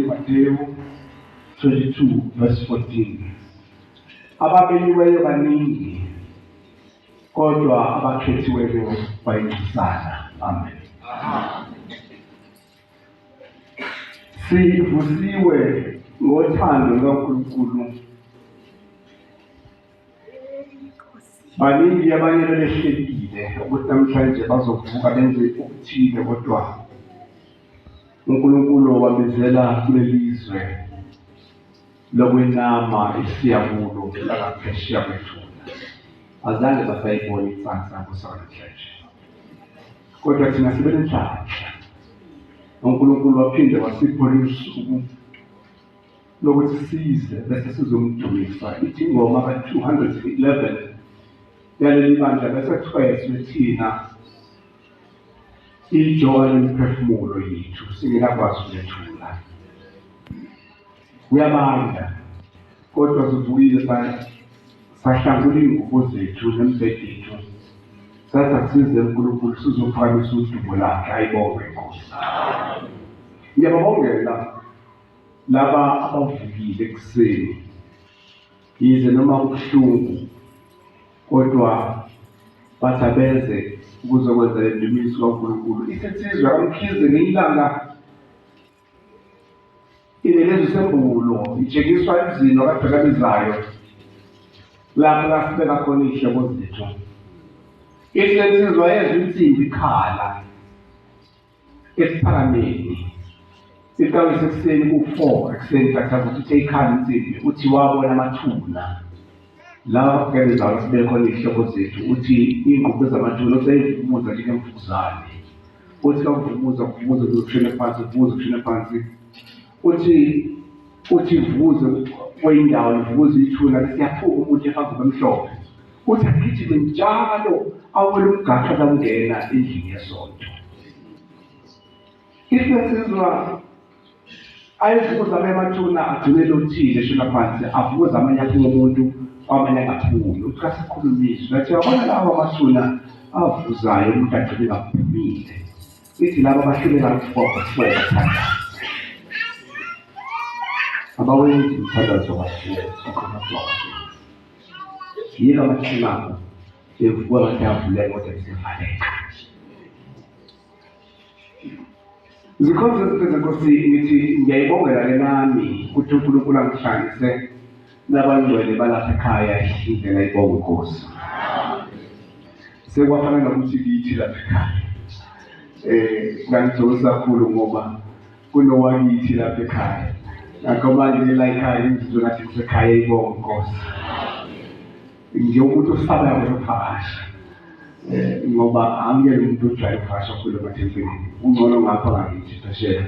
Matthew 22 verse 14. Ababeliweyo baningi kodwa abakhethiweyo bayisana. Amen. Sivusiwe ngothando lukaNkulunkulu. Baningi abanye belehlekile ukuthi namhlanje bazovuka benze okuthile, kodwa uNkulunkulu wabizela kulelizwe lokwenama isiyabulo langaphesheya kwethuna. Azange basayibona insasa kusanamhlanje, kodwa thina sibe nenhlanhla. uNkulunkulu waphinde wasipha usuku lokuthi size bese sizomdumisa. Ithi ingoma ka-211 yaleli bandla besethweswe thina ijoy lemiphefumulo yethu singelakwazi ukulethula. Kuyabanda kodwa sivuyile sahlangula iy'ngubo zethu nemibhede yethu, sathi size uNkulunkulu sizophakamisa udumo lakhe. Ayibonge Nkosi. Ngiyababongela laba abavukile ekuseni, yize noma kubuhlungu kodwa bathabeze ukuzokwenza le ndumiso kaNkulunkulu. Isitsizwe kaMkhize ngelanga inelezo sembulo itshengiswa izino kabhekabizayo lapho lasibeka khona ihloko zethu. Ithi lensizwa yezwa insimbi ikhala esiphakameni. Iqale sekuseni ku-4 ekuseni kathathu ukuthi uthe ikhala insimbi uthi wabona amathuna lawa kabhekabizayo sibeka khona ihloko zethu. Uthi iy'ngqubo zamathuna useyivumuza njengemvukuzane. Uthi kavumuza kuvuza kushone phansi kuvuza kushone phansi. Uthi vuze kweyindawo vuze ithuna siyaphuma umuntu efaka omhlophe. Uthi agijime njalo awele umgaqo azawungena endlini yesonto. Isesizwa ayevuza amathuna agcine lothile eshona phansi avuza amanye aphuma umuntu kwamanye angaphumi. Uthi kasikhulumiswa nathi yabona lawa amathuna avuzayo umuntu agcine ngaphumile. Ithi laba abahlulela ku-4 abawenzi umthandazo wahlulela yiko amathuna abo evuka ngathi avuleka kodwa zivaleka. Zikhonza izinto zenkosi ngithi ngiyayibongela le nami ukuthi uNkulunkulu angihlanganise nabangcwele balapha ekhaya indlela ayibonga inkosi. Sekwafana nokuthi kithi lapha ekhaya ngangijabulisa kakhulu ngoba kunowakithi lapha ekhaya. Ngakho manje la ekhaya ngizizwe ngathi ngisekhaya ayibonga inkosi. Ngiyomuntu osabayo ukuvakasha ngoba angiyele umuntu ojwayele ukuvakasha kakhulu emathempelini. Ungcono ngapha ngakithi phesheya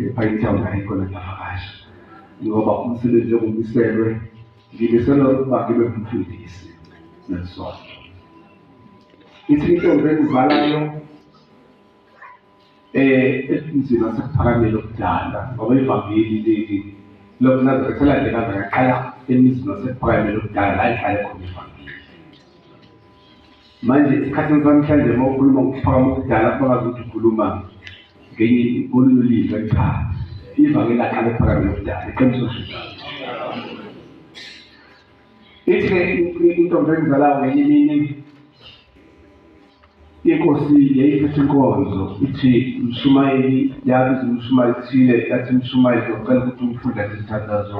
ePinetown ayikhona ngiyavakasha ngoba umsebenzi ongumiselwe ngimiselwe ukuba ngibe ngumfundisi nesonto. Ithi intombi engizalayo esinzima sekuphakamela okudala ngoba ivangeli leli lokuNazaretha elandekayo yaqala emizini wasekuphakamela okudala la ihlale khona ivangeli. Manje esikhathini sanamhlanje uma ukhuluma ngokuphakama okudala kubangazi ukuthi ukhuluma ngolunye ulimi. Cha, ivangeli laqala ekuphakamela okudala iqiniso njalo. Ithi-ke intombi engizalayo ngenye imini inkosi yayiphethe inkonzo. Ithi umshumayeli yabiza umshumayeli thile yathi umshumayeli ngicela ukuthi umfundele umthandazo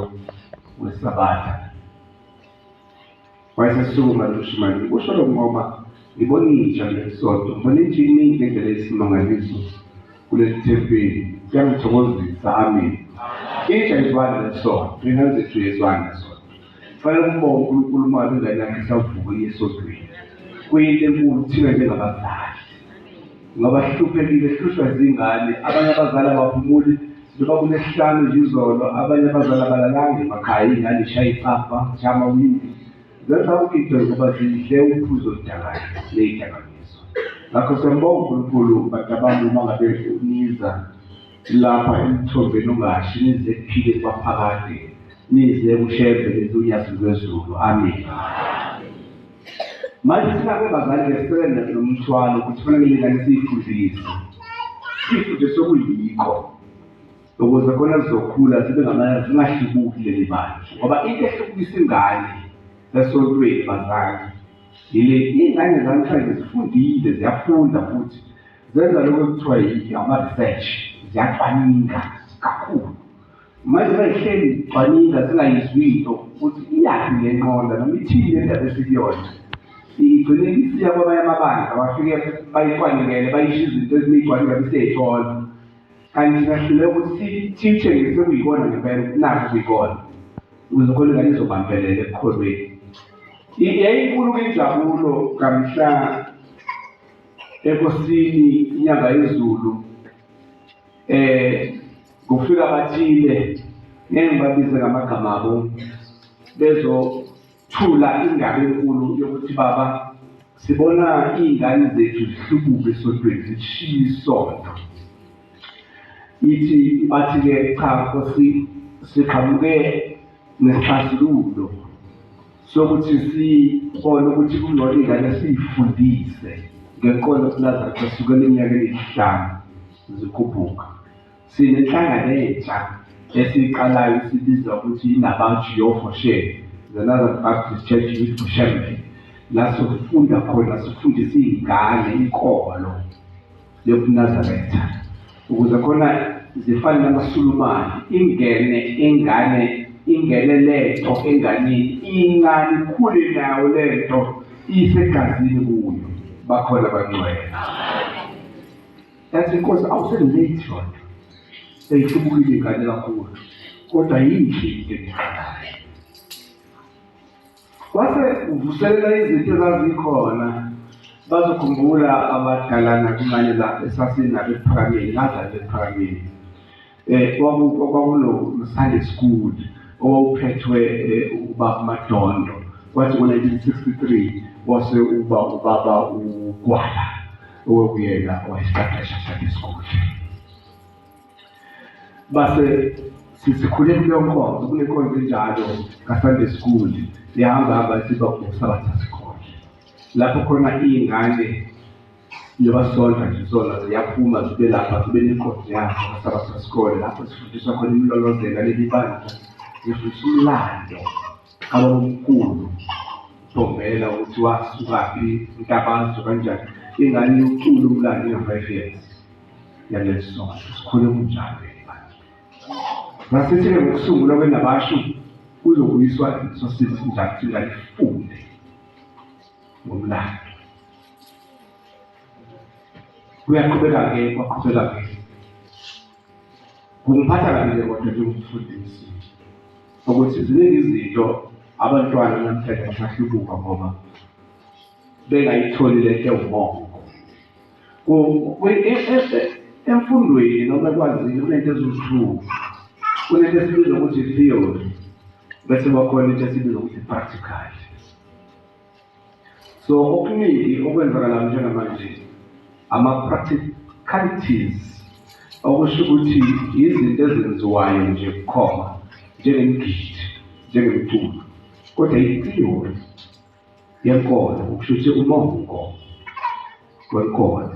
wesabatha. Wayesesukuma lo mshumayeli usho lokho ngoba ngibona intsha ngesonto, ngibona intsha iningi ngendlela eyisimangaliso kuleli thempeli. Kuyangithokozisa, amen. Intsha izwana nesonto, ingane zethu yezwana nesonto. Kufanele ukubonga uNkulunkulu uma ingane yakhe isavuka iye esontweni. Kuyinto enkulu thina njengabazali ngoba sihluphekile zingane. Abanye abazali abaphumuli njengoba kunehlanu nje izolo. Abanye abazali abalalanga emakhaya, iy'ngane ishaya ipapa ishaya amawindi zenza yonke into ngoba zidle uphuzo oludakayo ney'dakamizwa. Ngakho siyambonga uNkulunkulu bantu abami uma ngabe niza lapha emthombeni ungashi nize kuphile kwaphakade nize kusheve nize unyathi lwezulu, amen. Manje singabe bazali ngesebenza nomthwalo ukuthi kufanele ingane siyifundise okuyikho ukuze khona zizokhula zibe zingahlubuki leli bandla. Ngoba into ehlukisa ingane esontweni bazali yile iy'ngane zanamhlanje zifundile, ziyafunda futhi zenza lokho ekuthiwa ama-research, ziyacwaninga kakhulu. Manje bayihleli zicwaninga zingayizwi into ukuthi iyaphi ngenqola noma ithini le ndaba esikuyona. Igcine isiya kwamanye amabandla bafike bayicwaningele bayisho izinto eziniyicwaninga beseyithola. Kanti singahluleka ukuthi siyithengise sekuyikona ngempela nakho kuyikona ukuze khona ingane izobambelela ekukholweni. Yayinkulu injabulo kamhla enkosini inyanga yezulu kufika abathile ngeke ngibabize ngamagama abo bezothula indaba enkulu yokuthi baba sibona iy'ngane zethu zihlubuke esontweni zishiye isonto. Ithi bathi-ke cha Nkosi siqhamuke nesixazululo sokuthi sibone ukuthi kungcono iy'ngane siyifundise ngenkolo kaNazaretha kusukela eminyakeni 5 zikhuphuka. Sinenhlangano entsha esiyiqalayo sibiza ukuthi inabantu Jehovah Share, the Nazareth Baptist Church Youth Bushembe. La sifunda khona sifundise iy'ngane inkolo yobuNazaretha ukuze khona zifana namaSulumane, ingane ingene lento enganeni, ingane ikhule nayo lento isegazini kuyo, bakhona abangcwele. Yathi inkosi awuselate yona, seyihlubukile ingane kakhulu, kodwa yinhle into engiqalayo. Kwase uvuselela izinto ezazikhona, bazokhumbula abadalana kungane la esasinabo ePhakameni, ngazalwa ePhakameni. Kwakulo Sunday school owawuphethwe ubaba Madondo. Kwathi ngo-1963 wase ubaba uGwala owekuyena owayesiqeqesha Sunday school. Base sikhule kuleyo nkonzo, kule nkonzo enjalo ka-Sunday school sihamba siba kusabatha sikhona. Lapho khona iy'ngane lebasonta nje zona ziyaphuma zibe lapha zibe nenkonzo yazo kaSabatha sikole, lapho sifundiswa khona imlolozela leli bandla, sifundiswa umlando abamkhulu Dombela ukuthi wasukaphi, intabanzo kanjani. Ingane yoculo umlando ina-5 years yaleso sonto, sikhule kunjalo. Ngasithi-ke ngokusungulwa kweNabashu kuzobuyiswa sosithi njalo singalifunde ngomlando. Kuyaqhubeka-ke kwaqhubeka-ke. Kungiphatha kabi-ke kodwa njengomfundisi ukuthi ziningi izinto abantwana namhlanje basahlubuka ngoba bengayitholi lento ewumongo. Emfundweni noma ekwazini kunento eziwu-2, kunento esibizwa ukuthi i-theory, bese kwakhona into esibizwa ukuthi i-practical. So okuningi okwenzakalayo njengamanje ama-practicalities, okusho ukuthi izinto ezenziwayo nje bukhoma, njengemgidi, njengemculo, kodwa i-theory yenkolo, okusho ukuthi umongo wenkolo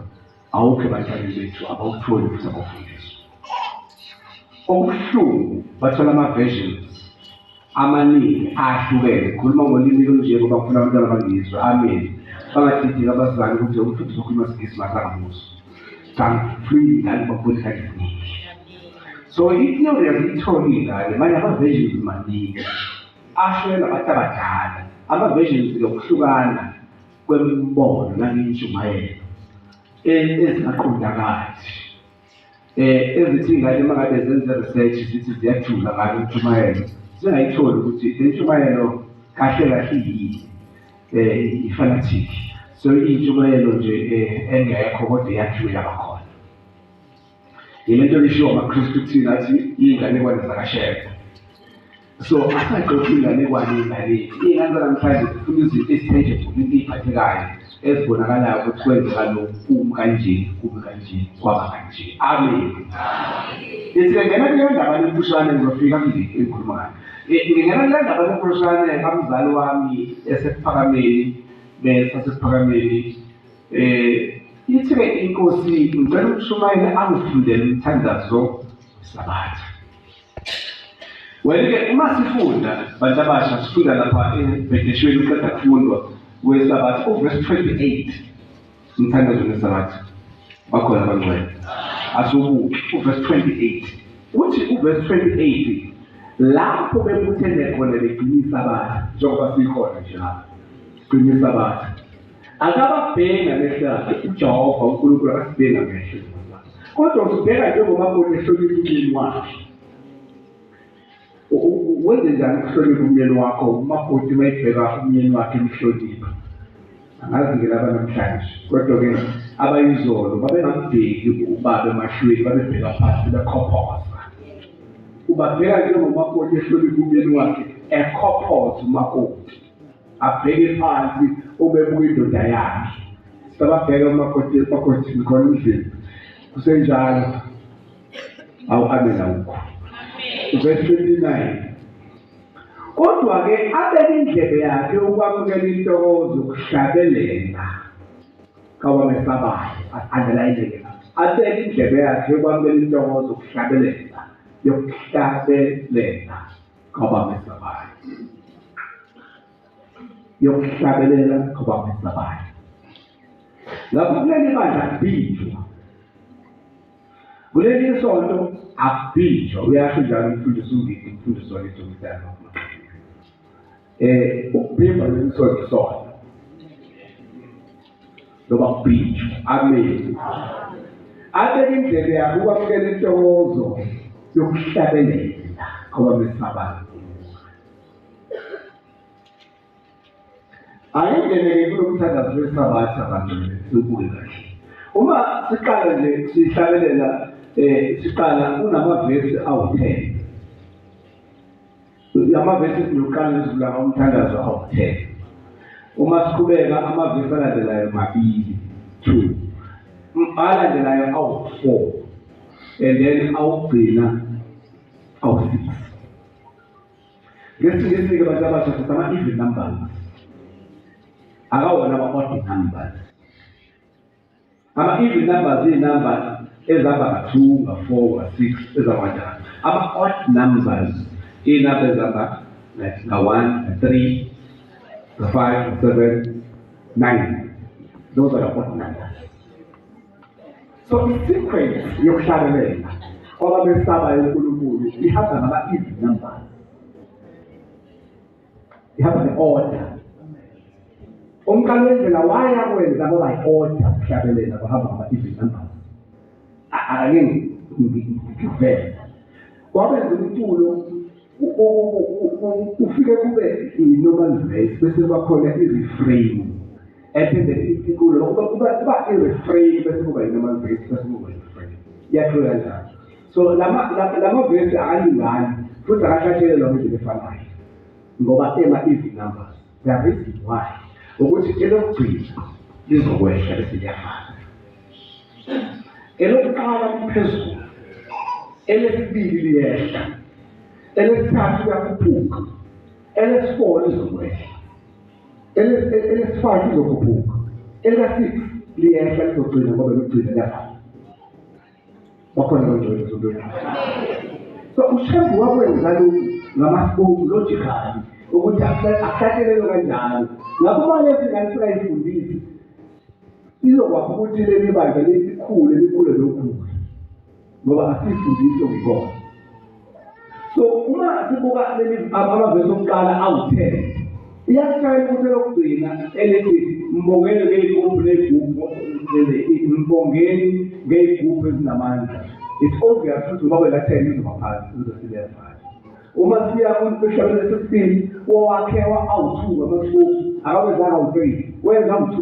awukho ebantwaneni bethu, abawutholi futhi abawufundiswa. Okubuhlungu bathola ama-versions amaningi ahlukene, khuluma ngolimi olunje ngoba kufuna abantwana bangizwe, amen. Bangadidiki abazali ukuthi umfundisi okhuluma isiNgisi masangamuso, kanti ingane bakubona kanti ziningi. So i-theory aziyitholi ingane, manje ama-versions maningi ashwela abantu abadala, ama-versions yokuhlukana kwemibono nangentshumayelo ezingaqondakali, ezithi ingane uma ngabe zenze research zithi ziyajula ngayo intshumayelo, zingayitholi ukuthi le ntshumayelo kahle kahle iyini, i-fanatic. So iyintshumayelo nje engekho kodwa iyajula bakhona. Yile nto lishiwo amaKristu kuthina athi iy'nganekwane zakaShembe. So asaxoxa inganekwane iy'ngane zanamhlanje zifuna izinto ezi-tangible, into ey'phathekayo ezibonakalayo ukuthi kwenzeka lokhu kanje, kube kanje, kwaba kanje. Amen. Ithi-ke ngena kuleyo ndaba lemfushane ngizofika kule engikhuluma ngayo. Ngingena kuleyo ndaba lemfushane kamzali wami esephakameni, besasephakameni. Ithi-ke inkosi ngicela uMshumayeli angifundele umthandazo weSabatha. Well-ke uma sifunda bantu abasha sifunda lapha ebhedeshweni uqeda kufundwa weSabatha uverse 28, umthandazo weSabatha bakhona abangcwele. Asubuke uverse 28. Uthi uverse 28 lapho bebuthene khona begcina iSabatha, njengoba sikhona nje lapha sigcina iSabatha. Akababheka ngehlazo uJehova uNkulunkulu akasibheka ngehlazo, kodwa usibheka njengoba bona ehlonipha umyeni wakhe. Wenze njani ukuhlonipha umyeni wakho? Umakoti mayibheka umyeni wakhe emhlonipha, angazi-ke laba namhlanje, kodwa-ke abayizolo babengambheki ubaba emahlweni, babebheka phansi bekhophoza. Ubabheka njengomakoti ehlonipha umyeni wakhe, ekhophoza umakoti, abheke phansi ubebuka indoda yakhe. Sababheka umakoti ngikhona endlini kusenjalo. Amen awukho. Verse 29. Kodwa-ke abeka indlebe yakhe ukwamukela intokozo yokuhlabelela kawamesabayo. Underline-ke, abeka indlebe yakhe ukwamukela intokozo yokuhlabelela kawamesabayo. Yokuhlabelela kawamesabayo. Lapho kuleli bandla kubizwa kuleli sonto akubhijwa uyasho njalo umfundisi ungidi umfundisi wethu umhlaba ukubhimba leli sonto sona loba kubhijwa amen abeke indlela yakho ukwamukela intokozo yokuhlabelela kwabamesabana ayingene kulo mthandazo wesabatha abantu sibuke kahle uma siqala nje sihlabelela siqala kunamavesi awu-10 amavesi lokuqala esivula umthandazo awu-10 uma siqhubeka amavesi alandelayo mabili 2 alandelayo awu-4 and then awugcina awu-6 ngesinye abantu abasha sithi ama-even numbers akawona ama-odd numbers ama-even numbers iy'number ezihamba nga-2 nga-4 nga-6 ezakanjani ama-odd numbers iy'number ezihamba nga-1 nga-3 nga-5 nga-7 9 those are the odd numbers. So i-sequence yokuhlabelela kwababesabayo uNkulunkulu ihamba ngama-even numbers ihamba ne-order umkalo wendlela waya kwenza kwaba i-order ukuhlabelela kwahamba ngama-even numbers ake ngivele kwabenza umculo ufike kube i-normal verse bese kwakhona i-refrain ephinde iculo kuba i-refrain bese kuba i-normal verse bese kuba i-refrain yakho kanjalo so lama verse akalingani futhi akashashelelwa ngendlela efanayo ngoba ema-even numbers the reason why ukuthi elokugcina lizokwehla bese liyafana elokuqala liphezulu elesibili liyehla elesithathu liyakhuphuka elesi-4 lizokwehla elesi-5 lizokhuphuka elika-6 liyehla lizogcina ngoba lokugcina liyafana bakhona konjalo ezintweni so uShembu wakwenza lokhu ngama-spoke logically ukuthi akuhlatshelelwe kanjalo ngakho malezi ngani singayifundisi izokwakho ukuthi leli bandla likhule lokhulu ngoba asifundisi okuyikona so uma sibuka amavesi okuqala awu-10 iyakutshayela ukuthi lokugcina elithi mbongeni ngey'gubhu ney'gubhu mbongeni ngey'gubhu ezinamandla it's obvious ukuthi uma kwela-10 izoba phansi izosibeyafana uma siya kuhlabela sesibili owakhewa awu-2 ngamaspoku akawenzanga awu-3 wenza awu-2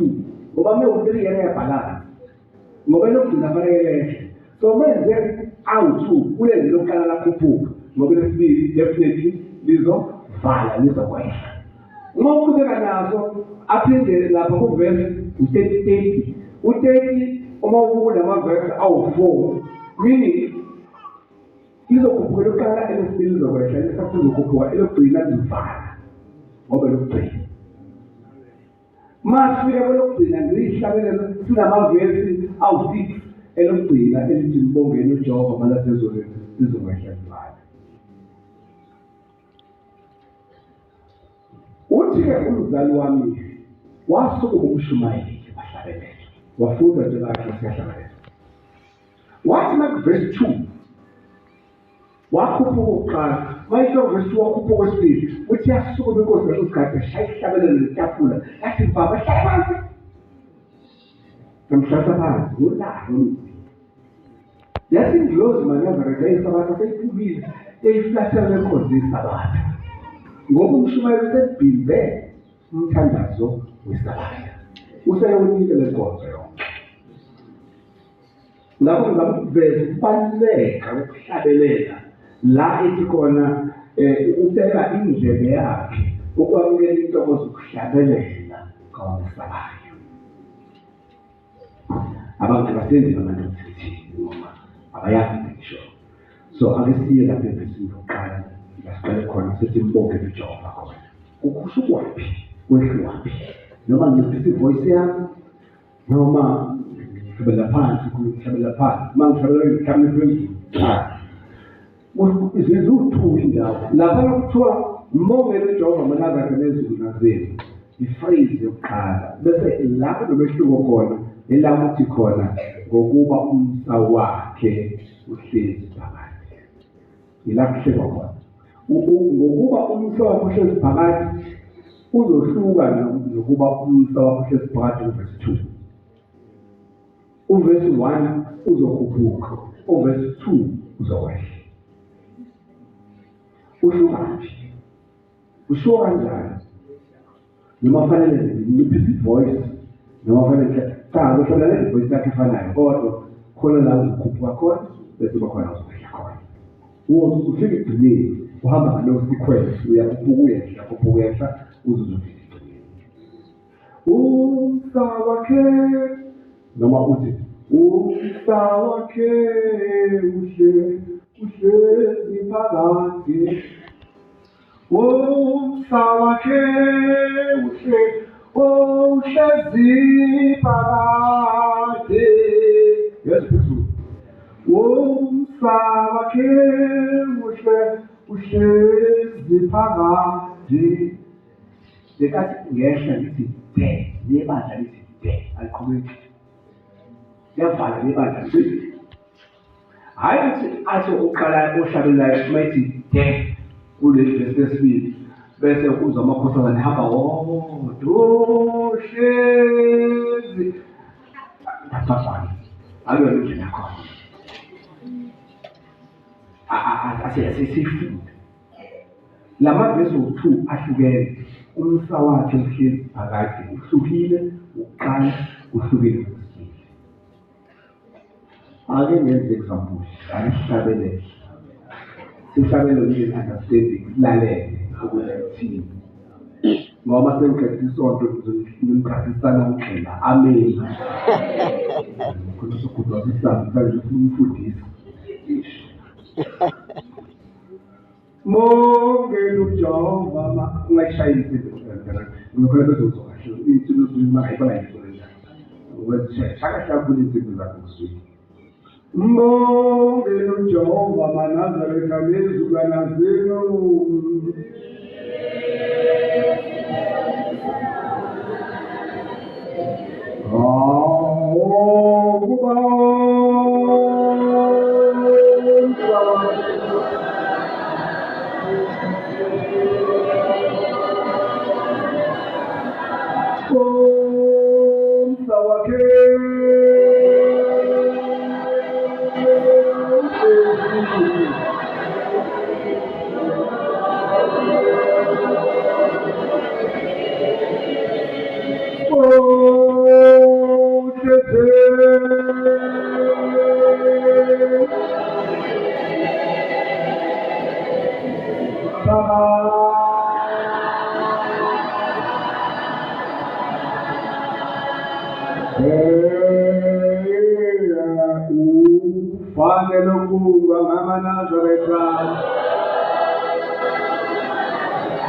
ngoba me-3 yena yabhalansi ngoba elokugcina fanele so menze awu-2 kulenze lokuqala lakhuphuka ngoba lesibili definitely lizovala lizokwehla uma uqhubeka nazo aphinde lapha kuvesi u-30 u-30 uma ukunamavesi awu-4 meaning izokhuphuka elokuqala elesibili lizokwehla lesathu lizokhuphuka elokugcina lizovala ngoba elokugcina masifika kwelokugcina ngilihlabelela sinamavesi awu-6 elokugcina elithi mbongeni uJehova malaphezulu lizokwehla livala uthi-ke umzali wami wasukuma umshumayeli bahlabelele wafunda nje kahle siyahlabelela wathi nakuvesi 2 wakhuphuka ukuqala mayisho vesi 2 wakhuphuka okwesibili uthi yasukuma inkosi ngaleso sikhathi eshaya ihlabelelo letafula yathi baba hlala phansi namhlasa phansi ulalo yathi indlozi manyazaretha eyisabatha seyiphukile eyiflathela lenkonzo yesabatha ngoba umshumayeli usebhimbe umthandazo wesabatha useyewonile lenkonzo yonke ngakho ngakuveza ukubaluleka kokuhlabelela la ethi khona ubeka indlebe yakhe ukwamukela intokozo ukuhlabelela kwabamesabayo abantu basenzi bamanothithini noma abayazi ngisho so ake siye lapha evesini lokuqala lasiqale khona sithi mbongele uJehova khona ukusho ukwaphi wehlwaphi noma ngiphi ivoice yami noma ngihlabela phansi ngihlabela phansi uma ngihlabela ngihlambe phezulu izizu-2 indawo lapha kuthiwa mbongele uJehova manazakhe nezulu nazenu i-phrase yokuqala bese lapho nomehluko khona elakuthi khona ngokuba umsa wakhe uhlezi phakathi. Yila kuhlekwa khona. Ngokuba umsa wakho uhlezi phakathi uzohluka nokuba umsa wakho uhlezi phakathi uverse 2. Uverse 1 uzokhuphuka, uverse 2 uzokwehla. Uhlukaphi? Usho kanjani? Noma fanele ngiphise voice, noma fanele cha kufanele voice yakhe efanayo kodwa khona la uzokhuphuka khona bese bakhona uzokwehla khona. Ufika egcineni uhamba ngalo sequence uyakhuphuka uyehla uze uzofika egcineni. Umsa wakhe noma uthi umsa wakhe uhlezi phakathi. Umsa wakhe uhlezi phakathi. Yes, phezulu. Umsa wakhe uhlezi phakathi. Lekathi ngehla lithi de, lebandla lithi de, aliqhubeki. Liyavala lebandla lithi. Hayi ukuthi athi uqala ohlabelayo mayithi de kuleli verse lesibili bese uzwa amakhosana hamba wodwa uhlezi. Athafana. Alo ndlela yakho. Asesifunde. Lama verse 2 ahlukene. Umsa wakhe uhlezi phakathi uhlukile uqala uhlukile kwesibili. Ake ngenze example, alihlabelele. Sihlabelele nje understanding, lalele ukuze uthini. Ngoba sengiqedisa isonto ngimpracticeana ukugxila. Amen. Kuthi sokudwa isizathu manje umfundisi. Mongelo Jehova ungayishayini izinto ngikho bezozwa kahle izinto zimangayibona yizona ukuthi shaka shakule izinto zakho kuswini. Mongelo Jehova manazareta nezulana zenu. Ufanele ukuba ngamaNazareta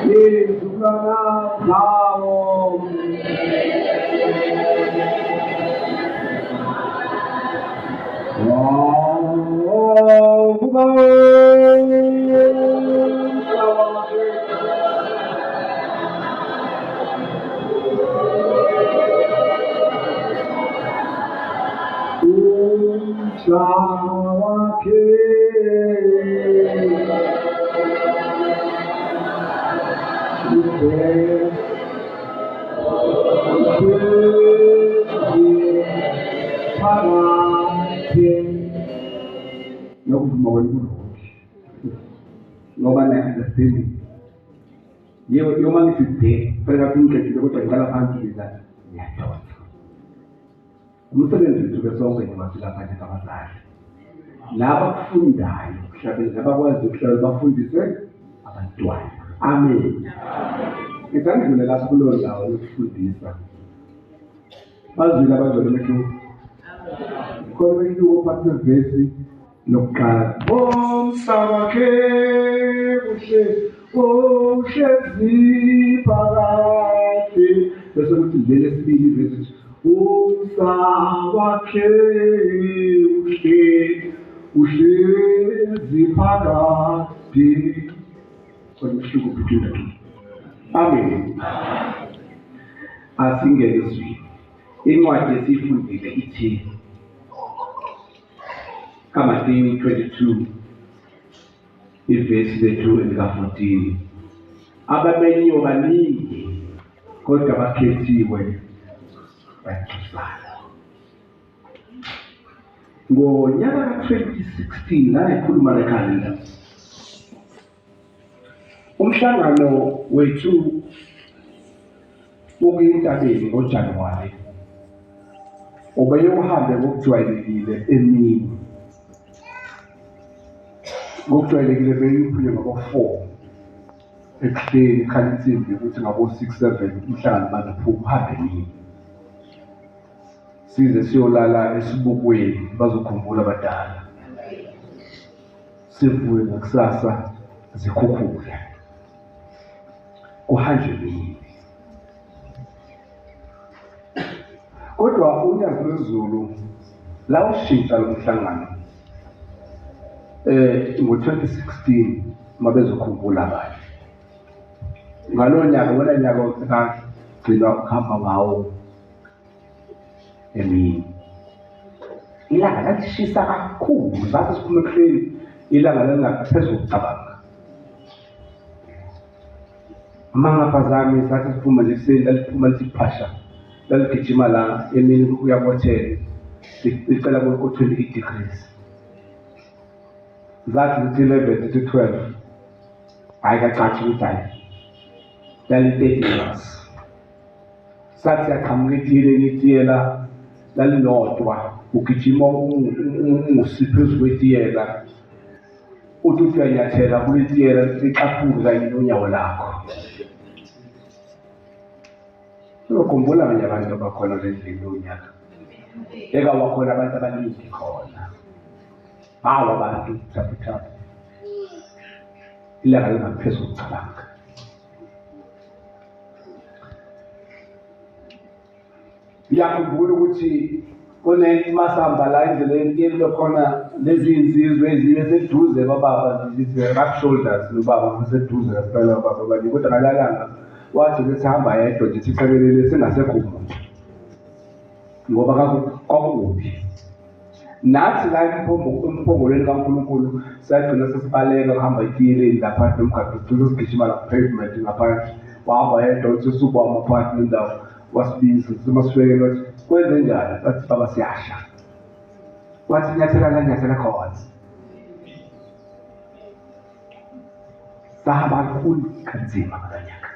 izulana zawo. Ngoba na-understanding yoma ngiside phela kumqedile kodwa ngiqala phansi ngizana ngiyadonsa. Umsebenzi wethu besonke ngiwasilapha njengabazali laba kufundayo kuhlabela labakwazi ukuhlala bafundise abantwana. Amen. Ngizandlule lapho kulo ndawo yokufundisa bazwile abazwele mehluko khona mehluko phakathi kwevesi lokuqala. Umsa wakhe uhlezi phakathi bese kuthi leli esibili vesi umsa wakhe uhlezi phakathi. Khona mehluko between the two. Amen. Asingene ezwini. Incwadi esifundile ithi kaMateyu 22 ivesi lethu elika-14. Abamenyiwe baningi kodwa abakhethiwe bayithusana. Ngonyaka ka-2016 ngayikhuluma lekhalenda. Umhlangano wethu wokuyentabeni ngoJanuwari ubeye uhambe ngokujwayelekile emini. Ngokujwayelekile beyiphunywe ngabo-4 ekuseni khali insimbi ukuthi ngabo-6-7 umhlangano manje uhambe emini. Size siyolala esibukweni bazokhumbula abadala. Sivuke ngakusasa zikhukhule. Kuhanjwe emini. Kodwa unyaka lwezulu la ushintsha lo mhlangano. Ngo-2016 mabezokhumbula kahle. Ngalo nyaka wona nyaka ogcina ukuhamba ngawo emini. Ilanga lalishisa kakhulu, sathi siphuma ekuseni ilanga lalingaphezu kokucabanga. Amangapha sathi siphuma nje ekuseni laliphuma lithi phasha, laligijima la emini ukuya ku-10 licela ku-28 degrees. Zathi lithi 11 lithi 12 hhayi kacaci ukuthi hayi lali-30 degrees. Sathi siyaqhamuka etiyela lalilodwa ugijima ungusi phezu kwetiyela uthi uyanyathela kule tiyela liqaphuke kanye nonyawo lakho. Uzokhumbula abanye abantu abakhona lendlini lonyaka. Wakhona abantu abaningi khona. Hawu abantu thaphu. Ilanga lingaphezu kokucabanga. Ngiyakhumbula ukuthi masihamba la endleleni khona lezi insizwe ezibe seduze bababa rough shoulders nobaba seduze ngempela bababa baningi kodwa ngalalanga wathi besihamba yedwa nje sicebelele singasekho umuntu ngoba kwakubi. Nathi la emphongolweni kaNkulunkulu sagcina sesibaleka kuhamba itiyeleni lapha nomgaqo sigijima la pavement ngaphandle. Wahamba yedwa uthi usuku wamaphansi nendawo wasibiza simasifike wathi kwenze njani? Sathi baba siyasha. Wathi nyathela khona. Sahamba kakhulu kanzima nganyaka.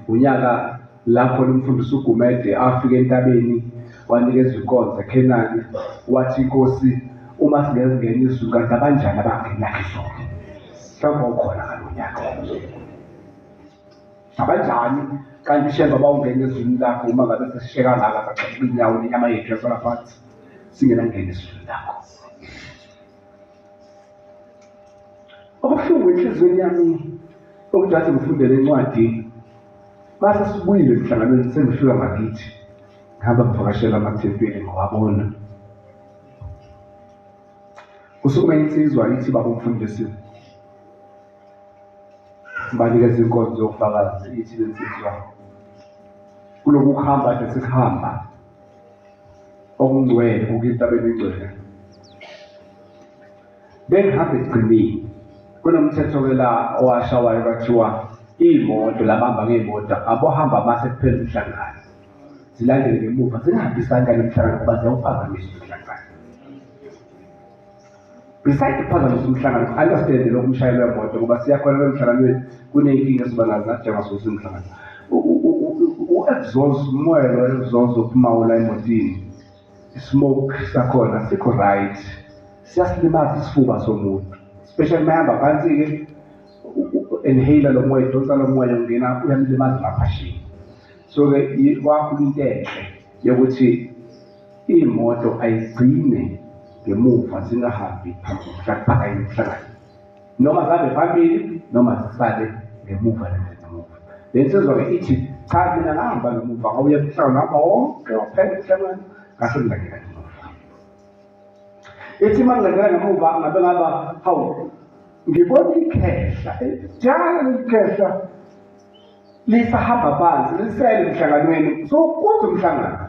Unyaka lapho umfundisi uGumede afika entabeni wanikeza inkonzo eKhenani wathi inkosi uma singezingena izulu kanti abanjani abangenakho izulu. Mhlawumbe ukhona ngalo nyaka. Abanjani kanti shemba bawungena ezulwini lakho uma ngabe sesisheka ngaka saqhamuka inyawo nenyama yethu yasala phansi singenangena ezulwini lakho. Okubuhlungu enhliziyweni yami okuthi ngifundele incwadi mase sibuyile emhlanganweni sengifika ngakithi ngihamba ngivakashela amathempeli ngawabona. Kusukume insizwa ithi baba umfundisi banikeza inkonzo yofakazi ithi lensizwa kuloku kuhamba nje sihamba okungcwele okuyentabeni engcwele bengihambe egcineni kunomthetho-ke la owashawayo kwathiwa iy'moto labamba ngey'moto abohamba mase kuphela umhlangano zilandele ngemuva zingahambisani kale mhlangano kuba ziyawuphazamisa umhlangano. Besides ukuphazamisa umhlangano, understand lokhu umshayeli wemoto ngoba siyakhona emhlanganweni kuney'nkinga esiba nazo nathi njengasosi umhlangano. U-exhaust umoya lo exhaust ophumayo la emotini, ismoke sakhona sikho right, siyasilimaza isifuba somuntu, especially mayihamba phansi-ke inhaler lo moya, idonsa lo moya ungena uyamlimaza ngaphashini. So-ke kwakhula into enhle yokuthi iy'moto ayigcine ngemuva zingahambi phakathi umhlangano, noma zihambe phambili noma zisale ngemuva ngemuva. Le nsizwa-ke ithi cha mina ngahamba ngemuva ngawuye emhlangano ngihamba wonke waphela umhlangano ngase ngingangena ngemuva. Ithi uma ngingangena ngemuva ngabe ngaba hawu ngibona ikhehla njalo ikhehla lisahamba phansi lisele emhlanganweni so kuthi umhlangano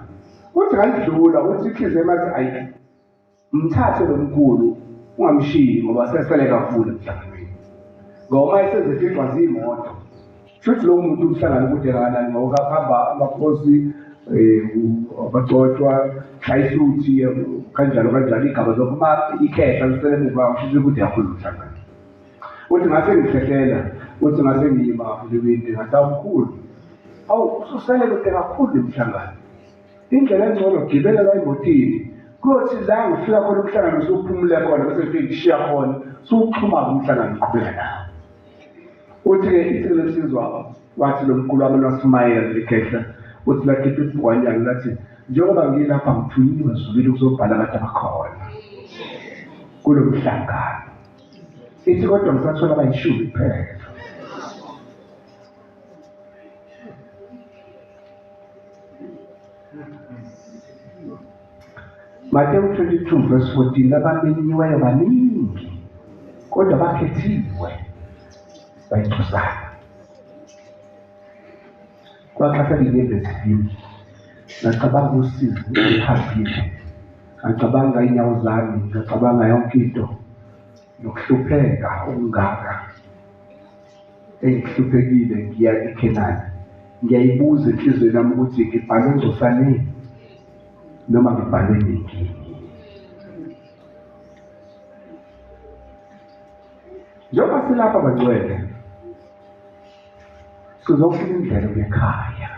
kuthi ngandlula uthi inhliziyo mathi ayi mthathe lo mkhulu ungamshiyi ngoba sesele kakhulu emhlanganweni. Ngoba esezefihlwa ziy'moto, futhi lowo muntu umhlangano kude kangakanani ngoba kuhamba amakhosi abagcotshwa shayisuthi kanjalo kanjalo igaba zokuma ikhehla lisele emuva kusho ukuthi kakhulu umhlangano. Uthi ngase ngihlehlela, uthi ngase ngiyima ulibindi ngathi awumkhulu, awu ususele kude kakhulu umhlangano. Indlela engcono gibela la emotini kuyothi la ngifika khona umhlangano usuphumule khona bese ngifike ngishiya khona suwuxhuma-ke umhlangano uqhubeka nawo. Uthi-ke ithi lesizwa wathi lo mkhulu wami noSmayili ikhehla uthi lakhipha ibhukwanyana lathi njengoba ngilapha ngithunyiwe zubile ukuzobhala abantu abakhona kulo mhlangano. Ithi kodwa ngisathola abayishumi kuphela. Mateyu 22:14 abamenyiweyo baningi kodwa bakhethiwe bayixhuzana. Kwakhatha nginembeziyo ngacabanga usizi ngihambile, ngacabanga inyawo zami, ngacabanga yonke into nokuhlupheka okungaka engihluphekile ngiya eKhenani. Ngiyayibuza enhlizweni yami ukuthi ngibhalwe ngcosaneni noma ngibhalwe nini. Njengoba silapha bangcwele sizofuna indlela yekhaya.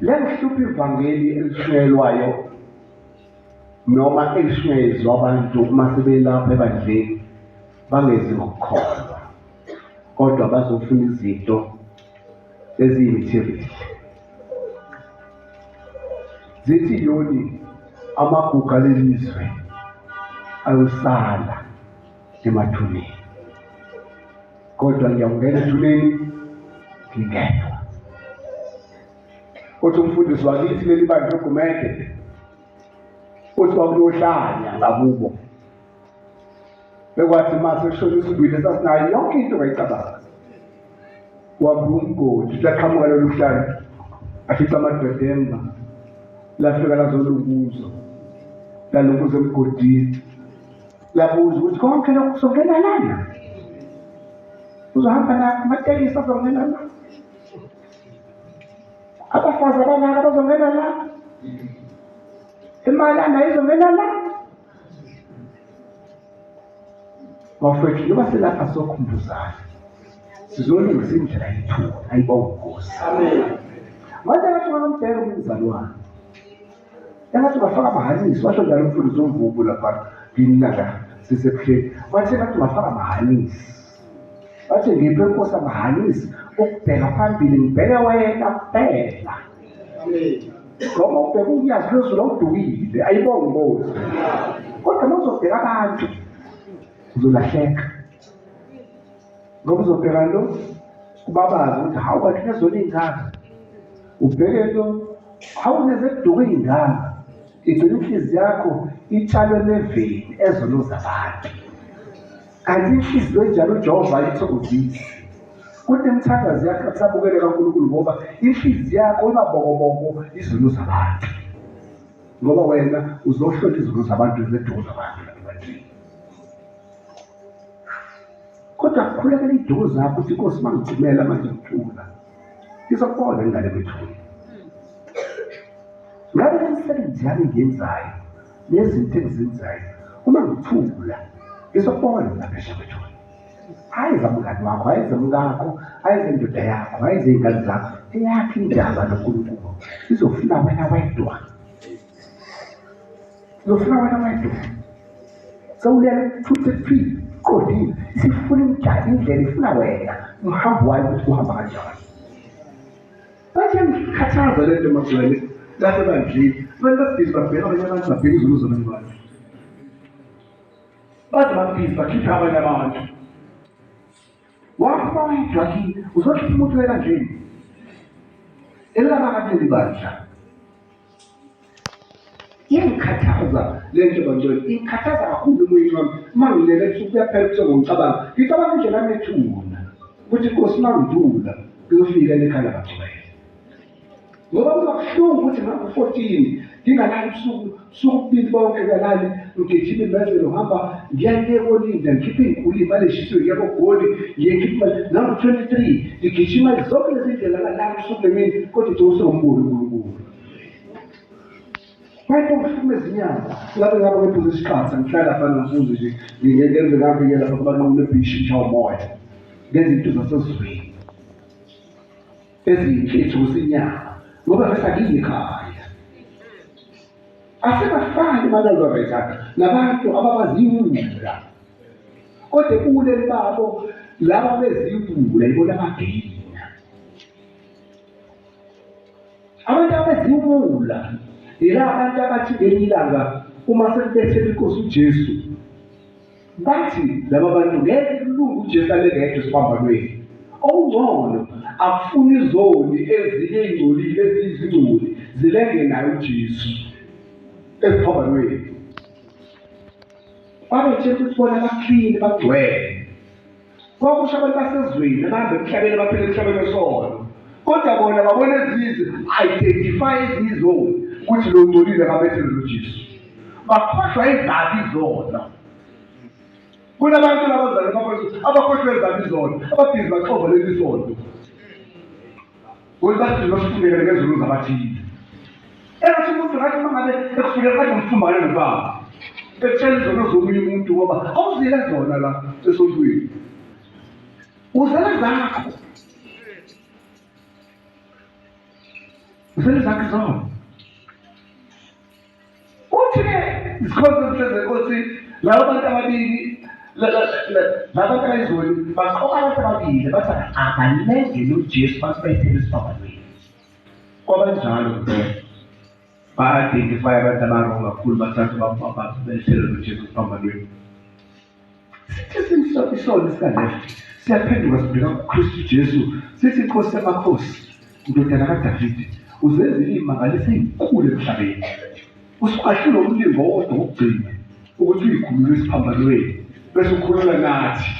Lengihlupha ivangeli elishunyelwayo noma elishunyezwa abantu uma sebelapha ebandleni bangezi ngokukholwa kodwa bazofuna izinto eziyimithirili. Zithi yoni amagugu alelizwe ayosala emathuneni kodwa ngiyawungena ethuneni ngingedwa. Uthi umfundisi wakithi leli bandla loGumede uthi kwakuyohlanya ngakubo bekwathi mase kushona isibili esasinayo yonke into ngayicabanga wabula umgodi laqhamuka lolu hlalo afica amadoda emva lafika lazolunguzo lalunguza emgodini labuza ukuthi konke lokhu kuzongena lana, uzohamba nakho amatekisi azongena la, abafazi abanaka bazongena la, imali anayo izongena la. Bafowethu njengoba silapha sokhumbuzana sizolungisa indlela yethu ayibonge Nkosi. Amen. Manje ngathi ngomdela umzali wami engathi bafaka amahanisi washo njalo umfundisi omvubu lapha ngiyinaka sisebuhleni wathi ngathi bafaka amahanisi wathi ngiphe Nkosi amahanisi ukubheka phambili ngibheke wena kuphela. Amen. Ngoba ubheka unyazi phezulu awudukile ayibonge Nkosi kodwa mawuzobheka abantu uzolahleka ngoba uzobheka lo kubabazi ukuthi hawu bathi nezona iy'ngane ubheke lo hawu nezekuduka iy'ngane igcina inhliziyo yakho itshalwe neveni ezono zabantu kanti inhliziyo enjalo uJehova ayithokozisi kuthi imithandazo yakho asabukele kaNkulunkulu ngoba inhliziyo yakho imabokoboko izono zabantu ngoba wena uzohlola izono zabantu zedumo zabantu ebantwini. Kodwa kukhulekela idumo zakho ukuthi Nkosi mangigcumela manje ngithula ngizokubona ingane bethule ngabe imisebenzi yami engiyenzayo nezinto engizenzayo uma ngithula ngizokubona ngaphesha bethule. Hayi zamngani wakho, hayi zamngakho, hayi zendoda yakho, hayi zey'ngane zakho, eyakho indaba noNkulunkulu izofuna wena wedwa, izofuna wena wedwa. Sawulele futhi phila qondile sifuna indlela ifuna wena umhambo wayo ukuthi uhamba kanjani. Manje ngikhathaza lento magcwele lapha ebandleni abantu babhizi babheka abanye abantu babheka izono zabanye abantu baze babhizi bakhipha abanye abantu waphuma wedwa kini uzokhipha umuntu wekanjeni elingakateli bandla. Ingikhathaza lento bangcwele ingikhathaza kakhulu emoyeni wami uma ngilele ebusuku kuyaphela ubuthongo ngicabanga indlela yami ethuna ukuthi Nkosi uma ngidlula ngizofika ekhaya labagcwele ngoba kuba buhlungu ukuthi ngaku-14 ngingalali ubusuku bubili bonke ngalali ngigijima imezelo ngihamba ngiya Olinda ngikhiphe iy'nkuli imali eshisiwe ngiya koGoli ngikhiphe namba 23 ngigijima zonke lezi ndlela ngalali usuku nemini kodwa nje usenombulo uNkulunkulu. Manje ngifumeza inyanga lapho ngaba ngephuza isikhathi ngihlala lapha nomfuzi nje ngenze ngafike lapha kubanqumule ebhishi ngishawa umoya ngenza into zasezweni eziyimfethu kusinyanga ngoba bese angiyikhaya asebafani manazoveta nabantu ababaziwula kodwa ubuleli babo laba beziwula yibona abageyina. Abantu abeziwula yila abantu abathi ngelinye ilanga uma sekubethela inkosi uJesu bathi laba bantu ngeke kulunge uJesu alengekho esiphambanweni okungcono akufuna izoni ezinye ey'ngcolile eziyizingcoli zilenge naye uJesu esiphambanweni. Babetshela ukuthi bona baklini bagcwele kwakusho abantu basezweni abahamba emhlabeni abaphila emhlabeni wesono kodwa bona babona ezize identify eziyizoni ukuthi lo ngcolile kabethele noJesu bakhohlwa izabi izona. Kunabantu labazali abakhohlwa izabi izona ababhizi baxova lezi sono bathi basifundele ngezulu zabathile engathi umuntu ngathi uma ngabe ekufikela kade umfumbane nobaba ekutshela izono zomunye umuntu ngoba awuzile zona la esontweni uzele zakho uzele zakho zona uthi-ke zikhonze zenkosi labo bantu ababili labantu abayizoni baqoka abantu ababili bathi abalengele uJesu bathi bayithele esiphambanweni kwabanjalo ba-identify abantu abarongo kakhulu bathathu babethele noJesu esiphambanweni. Sithi isona isikalefu siyaphenduka sibheka kuKristu Jesu sithi Nkosi yamakhosi ndodana kaDavide uzenzile iy'mangaliso ey'nkulu emhlabeni usukahlule umlingo wodwa wokugcina ukuthi uyikhulule esiphambanweni bese ukhulula nathi.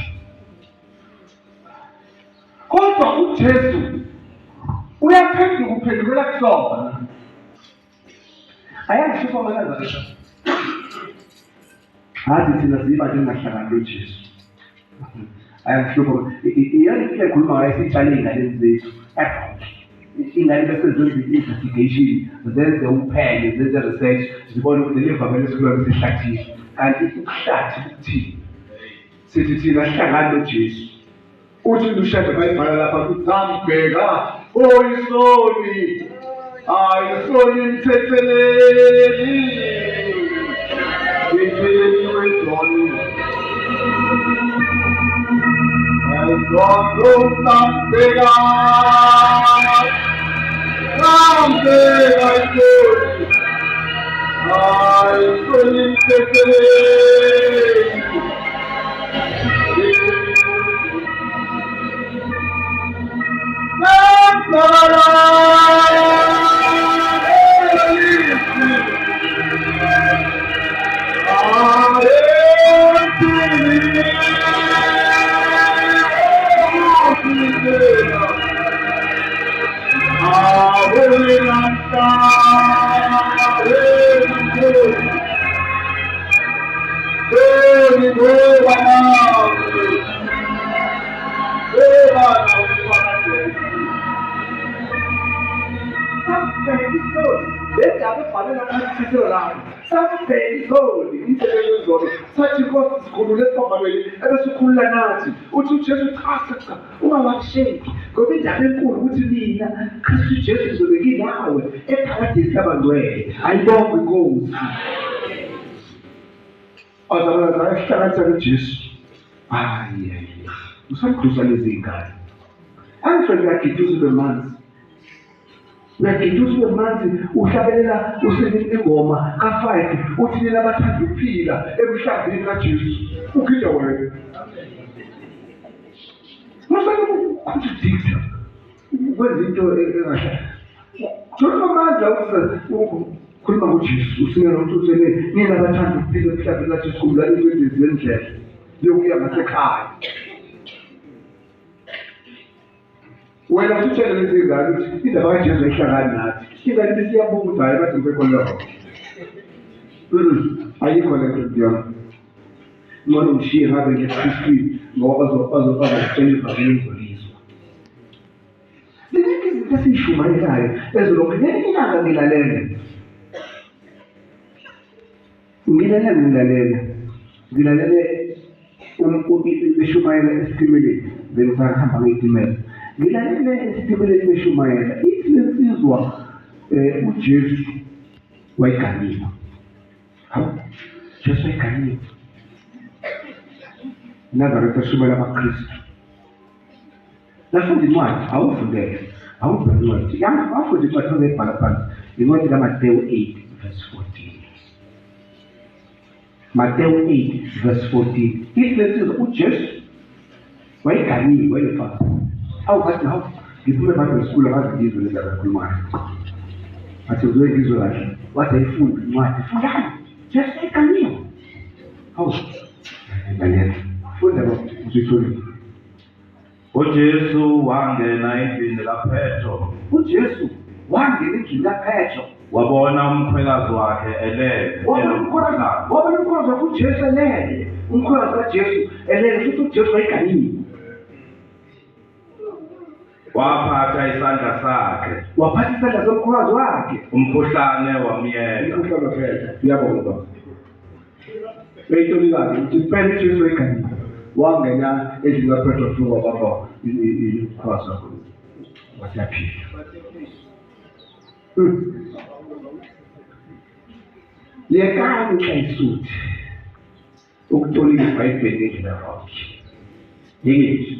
Kodwa uJesu uyaphenduka uphendukela kusona ayangihlupha amanazareta hathi thina siyiba njengahlangana noJesu ayangihlupha iyanihle khuluma ngayo sitshale ey'nganeni zethu ingane bese zenza i-investigation zenze uphenyo zenze research zibone ukuthi leli vangeli esikhuluma lisehlathini kanti ukuhlathi kuthini sithi thina sihlangane noJesu uthi ushade bayibhala lapha ukuthi ngambheka oyisoni ayisoni mthetheleli ngitheni wezoni ayisoni ngambheka ayisoni mthetheleli sathi Nkosi sikhulule esiphambanweni ebesikhulula nathi uthi uJesu cha ungawasheki ngoba indaba enkulu ukuthi mina Kristu Jesu ngizobe nginawe ephakadeni labangcwele ayibonge inkosi azabona ayihlanganisa noJesu hayi usamkhuza lezi ngane angifike ngagiduzwe manzi uyagiduzwe manzi uhlabelela usebenza ingoma ka5 uthi nina abathanda ukuphila emhlambini kaJesu ugida wena mase contradict kwenza into engahle Thula amandla ukukhuluma ngoJesu usingena uthusele nina abathanda ukuphila emhlabeni kaJesu kumla izindlela zendlela yokuya ngasekhaya wena uthutshele lezi ngane ukuthi indaba kaJesu ayihlangani nathi ingane besiyabunga ukuthi hayi bathi ngikho lokho ayikho le nto yami ngcono ngishiye ngabe ngeKristwini ngoba bazokutshela ivangeli engcoliswa. Ziningi izinto esiyishumayelayo ezolokhu ngelinye ilanga ngilalele beshumayela esitimeleni bengisahamba ngey'timela ngilalele esitimeleni beshumayela ithi lensizwa uJesu wayiganyiwe. Hawu, Jesu wayiganyiwe. Nazaretha ashumayela abaKristu. Nafunda incwadi, awufundele, awubheke incwadi. Awufunda incwadi ongayibhala phansi, incwadi kaMateyu 8 verse 14. Mateyu 8 verse 14. Ithi lensizwa uJesu wayiganyiwe wayefana. Bathi hawu, ngiphume phansi esikole ngaze ngizwe lento abayikhulumayo. Athi uzwe ngizwe kahle. Wathi ayifunda incwadi. Fundani. Jesu wayiganyiwe. Hawu. Ngiyangena. Funda uzithole. uJesu wangena endlini kaPetro. uJesu wangena endlini kaPetro. Wabona umkhwekazi wakhe elele. Wabona umkhwekazi wakhe uJesu elele. Umkhwekazi kaJesu elele futhi uJesu wayiganyiwe. Waphatha isandla somkhwekazi wakhe. Umkhuhlane wamyeka. Umkhuhlane phela. Uyabonga. Beyitolikazi ukuthi phela uJesu wayiganyiwe. Wangena endlini kaPetro futhi wabamba umkhwekazi wakhe. Waseyaphila. Yekani uhlayisuthi ukutolika iBhayibheli ngendlela yakho. Yingithi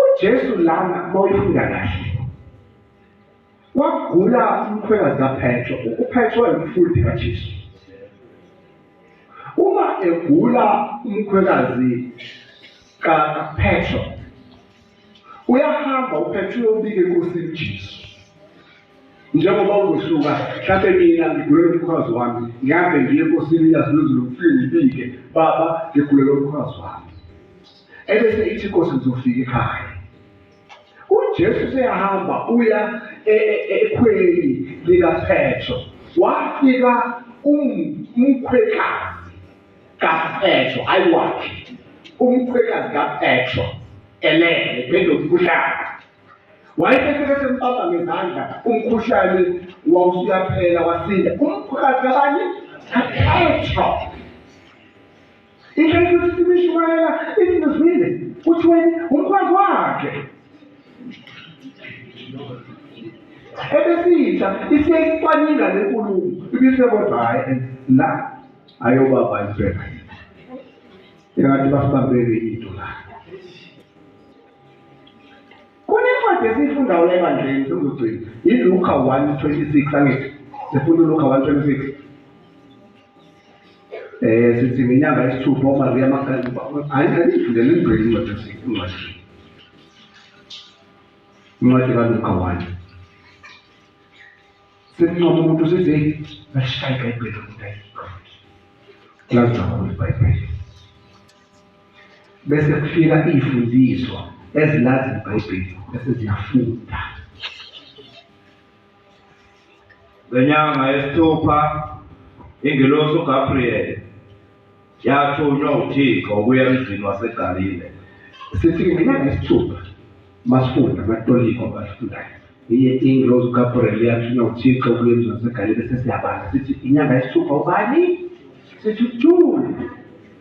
uJesu lana mawuyifunda kahle wagula umkhwekazi kaPetro. uPetro wayengumfundi kaJesu. Uma egula umkhwekazi kaPetro uyahamba uPetro uyobika enkosini Jesu. Njengoba uzosuka mhlawumbe mina ngigulela umkhwekazi wami ngihambe ngiye enkosini yaZulu ngifike ngibike baba ngigulela umkhwekazi wami. Ebese ithi inkosi ngizofika ekhaya. uJesu seyahamba uya ekhweli likaPetro. Wafika umkhwekazi kaPetro ayiwakhe. Umkhwekazi kaPetro elele phezu komkhuhlane. Wayefika sempamba ngezandla umkhuhlane wawusuyaphela wasinda. Umkhwekazi kabani? kaPetro. Into ukuthi sibishumayela izinto zibili. Uthi wena umkhwekazi wakhe. Ebesitha isiyayicwaninga le nkulumo ibisekodwa hayi la ayobaba impela. Engathi basibambele into la. Kunencwadi esiyifundayo la ebandleni sizogcina. ILuka 1:26 angithi. Sifunda uLuka 1:26. Sithi ngenyanga yesithupha uMaria Magdalena ayifundele ingqini incwadi incwadi kaLuka 1. Sekuncoma umuntu sithi basishaya iBhayibheli umuntu ayiqonde. Lazama iBhayibheli. Bese kufika izifundiswa ezilazi iBhayibheli bese ziyafunda. Ngenyanga yesithupha ingelosi uGabriel yathunywa uThixo ukuya emzini waseGalile. Sithi ngenyanga yesithupha masifunda amatolika abafundayo. Ingelosi uGabriel yathunywa uThixo ukuya emzini waseGalile bese siyabala sithi inyanga yesithupha ubani? Sithi uJuni.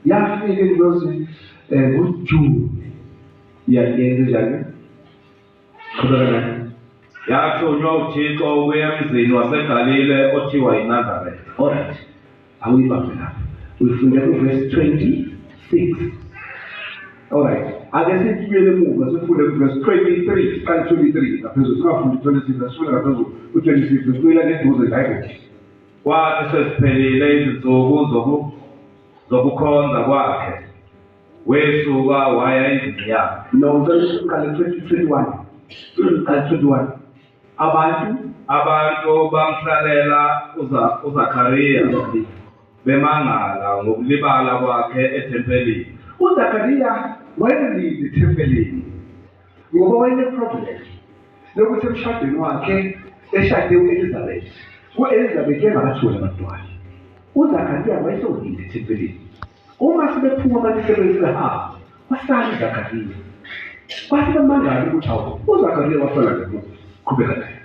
Yafika ingelosi ngoJuni. Yenze njani? Yathunywa uThixo ukuya emzini waseGalile othiwa yiNazaretha. Alright. Awuyibambe lapha. Uyifunda kuverse 26. Alright. Ake sibuyele emuva sifunde kuverse 23, siqale 23 ngaphezulu. Singafundi 26, sifunde ngaphezulu ku-26 sibuyela neduze iBhayibheli. Kwathi sesiphelile izinsuku zokukhonza kwakhe, wesuka waya endlini yakhe. No, siqale 21. Siqale 21. Abantu bamhlalela uZakhariya bemangala ngokulibala kwakhe ethempelini. uZakhariya wayelinde ethempelini ngoba wayeneproblem lokuthi emshadweni wakhe eshade u-Elizabeth u-Elizabeth engakatholi abantwana, uZakhariya wayesewudile ethempelini. Uma sebephuma abantu sebehamba, wasala uZakhariya. Kwathi bamangala ukuthi hawu, uZakhariya wasala ngemuva. Qhubeka naye.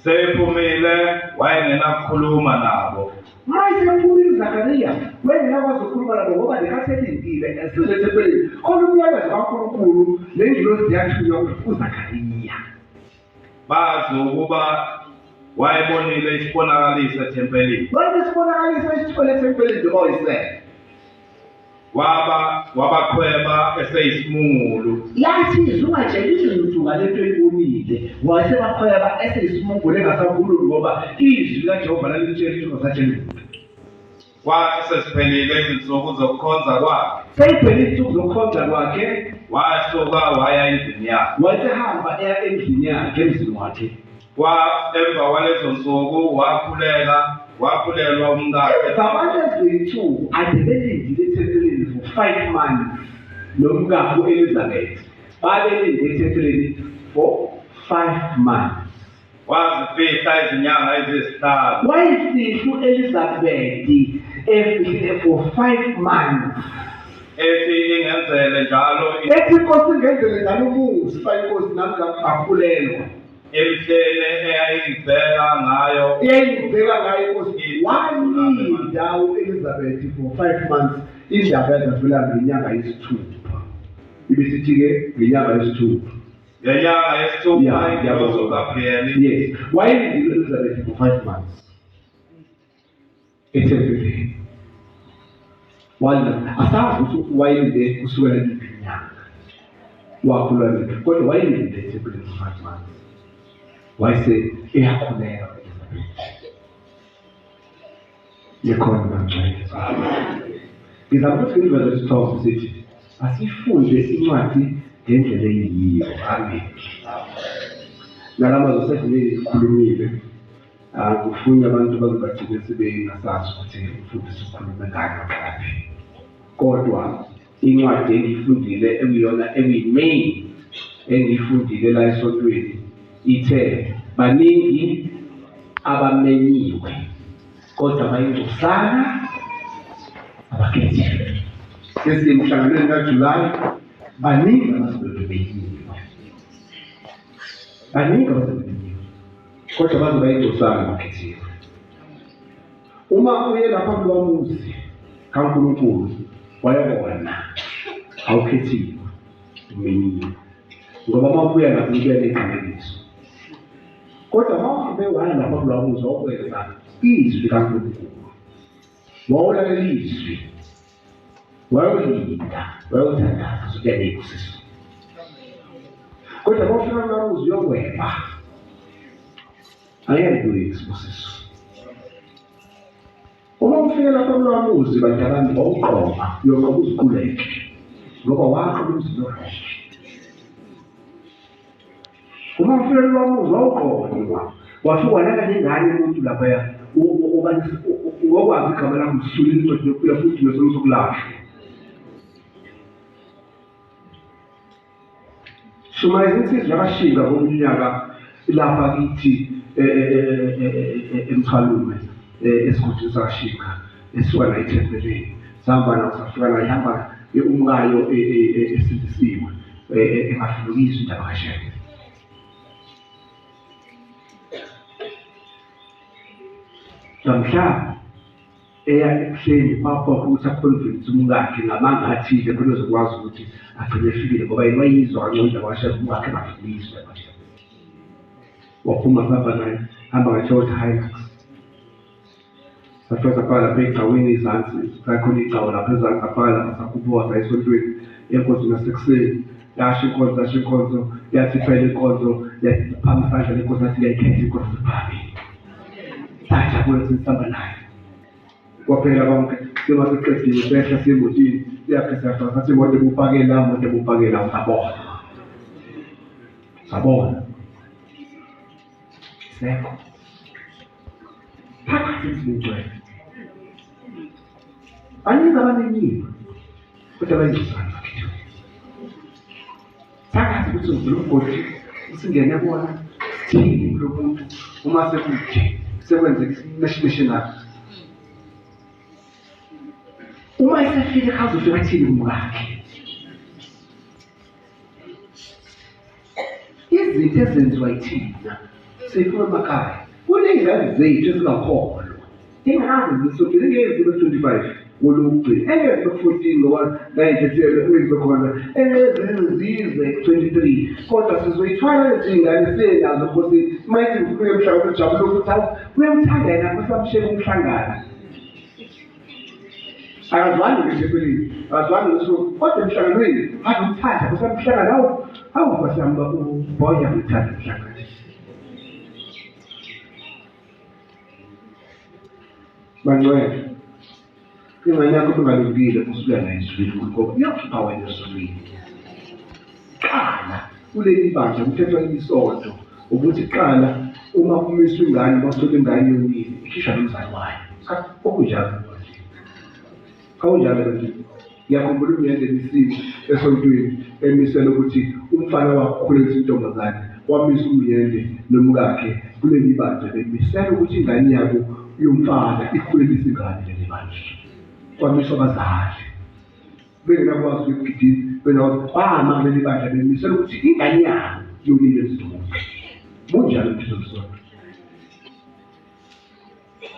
Sephumile wayengenakukhuluma nabo. Mayesephumile uZakhariya wayengenakwazi ukukhuluma nabo ngoba lekhathi elindile esethempelini. Khona umyalezo kaNkulunkulu nengilosi yathunywa uZakhariya. Bazi ukuba wayebonile isibonakaliso ethempelini. Isibonakaliso esithole ethempelini njengoba wayisele. Wabakhweba eseyisimungulu. Yathi izungatsheli lutho ngalento eyibonile. Wasebakhweba eseyisimungulu engasakhulumi ngoba izwi kaJehova lalitshela ukuthi ngasatshela. Kwathi sesiphelile izinsuku zokukhonza kwakhe. Seyiphelile izinsuku zokukhonza kwakhe. Wasuka waya endlini yakhe. Wayesehamba eya endlini yakhe emzini wakhe. Emva kwalezo nsuku wakhulelwa umkakhe. Ngabalezi bethu ade belindile ethempelini for 5 months nomkakhe u-Elizabeth. Babelinde ethempelini for 5 months. Wazifihla izinyanga eziyisihlanu. Wayefihla u-Elizabeth efihli for 5 months. Ethi ingenzele njalo. Ethi inkosi ingenzele njalo umusa inkosi nami ngakhulelwa. Emhlene eyayibheka ngayo inkosi walinda u-Elizabeth for 5 months. Indaba yazavela ngenyanga yesithupha. Ibisithi-ke ngenyanga yesithupha. Ngenyanga yesithupha ingilosi uGabriyeli. Yes. Wayelindile u-Elizabeth for 5 months. Ethempelini. Asazi ukuthi wayelinde kusukela kuphi inyanga. Wakhulelwa nini. Kodwa wayelinde ethempelini for 5 months. Wayese eyakhuleka yekhona kancane. Ngizama ukuthi ngiveze isithombe sithi asifunde incwadi ngendlela eyiyo. Amen. Nalama zosendleleni ikhulumile. Kufuna abantu bazogcina sebengasazi ukuthi umfundisi ukhulume ngani ngaphi. Kodwa incwadi engiyifundile ekuyona eyi-main engiyifundile la esontweni ithe baningi abamenyiwe kodwa bayingcosana abakhethiwe. Emhlanganweni kaJulayi baningi abasebenyiwe. Baningi abasebenyiwe kodwa bazobayingcosana abakhethiwe. Uma uye lapha kulomuzi kaNkulunkulu wayebona awukhethiwe umenyiwe ngoba mabuya nakubuya neqiniso. Kodwa mawuhambe waya lapha kulomuzi okwenza izwi likaNkulunkulu. Wawulalela izwi. Wawulinda, wawuthandaza ukuya ney'busiso. Kodwa mawufika kulomuzi uyokweba. Angeke kuye isibusiso. Uma ufika lapha kulomuzi bantu abantu bawuqoma uyoqoma uziquleke ngoba waqoba umzimba wakho. Uma ufika kulomuzi wawuqoma wafika walala nengane umuntu laphaya ngokwazi igama lakho usulile incwadi yokuphila futhi nesokulahla. Shumaye insizwa yakashinga ngomnyaka lapha kithi eMthwalume esigodini sakashinga esuka la ethempelini. Sihamba nayo safika la ihamba umkayo esindisiwe engafundukiswa indaba kaSheke. Namhla eya ebuhleni papa ukuthi aconvince umkakhe ngamanga athile khona uzokwazi ukuthi agcine efikile ngoba yena wayizwa kangcono indaba kaSheke umkakhe engafundukiswa indaba kaSheke. Waphuma sahamba naye hamba ngaToyota Hilux. Safika saphala lapha egcawini izansi sakhona igcawu lapha ezansi saphala sakhuphuka sayisontweni enkonzo nasekuseni. Yasho inkonzo yathi phela inkonzo yathi phambi isandla lenkonzo yathi ngiyayikhetha inkonzo phambili. Sajabula sisihamba naye. Kwaphela bonke semaseqedile sehla semotini yakhe siyafika sathi imoto ebupakela sabona sekho phakathi esingcwele baningi abanenyiwe kodwa bayingcosana bakhethiwe. Phakathi ukuthi umgodi usingene kuwona sithini kulo muntu uma sekude sekwenzeka missionary. Uma esefika ekhaya uzofika athini kumkakhe? Izinto ezenziwa yithina seyifuna emakhaya. Kuney'ngane zethu ezingakholwa. Ingakazi zisondele ngezi be-25 ngolokugcina. Engezi be-14 ngoba nayintethelwe khona. Engezi zize 23. Kodwa sizoyithwala lezi ngane senazo ukuthi mayithi ngifike emhlabeni ujabule ukuthi uyamthanda yena kusamshela umhlangano. Akazwani ngesephelini, akazwani ngesuku, kodwa emhlanganweni azomthanda kusamhlangano. Awubasamba uboya ngithanda umhlangano. Bangcwele, ingane yakho bengalungile kusukela nayo eswini ngoba iyakhipha wena eswini. Qala kuleli bandla umthetho wesonto ukuthi qala uma kumiswa ingane basole ingane yonile ikhishwa nomzali wayo. Okunjalo kawunjalo nje. Ngiyakhumbula umyeni emisile esontweni emisela ukuthi umfana wakho ukhulelisa intombazane wamisa umyeni nomkakhe kuleli bandla bemisela ukuthi ingane yabo yomfana ikhulelisa ingane leli bandla. Kwamiswa abazali bengenakwazi ukugidisa benawama kuleli bandla bemisela ukuthi ingane yabo yonile ezidumo. Bunjalo umthetho wesonto.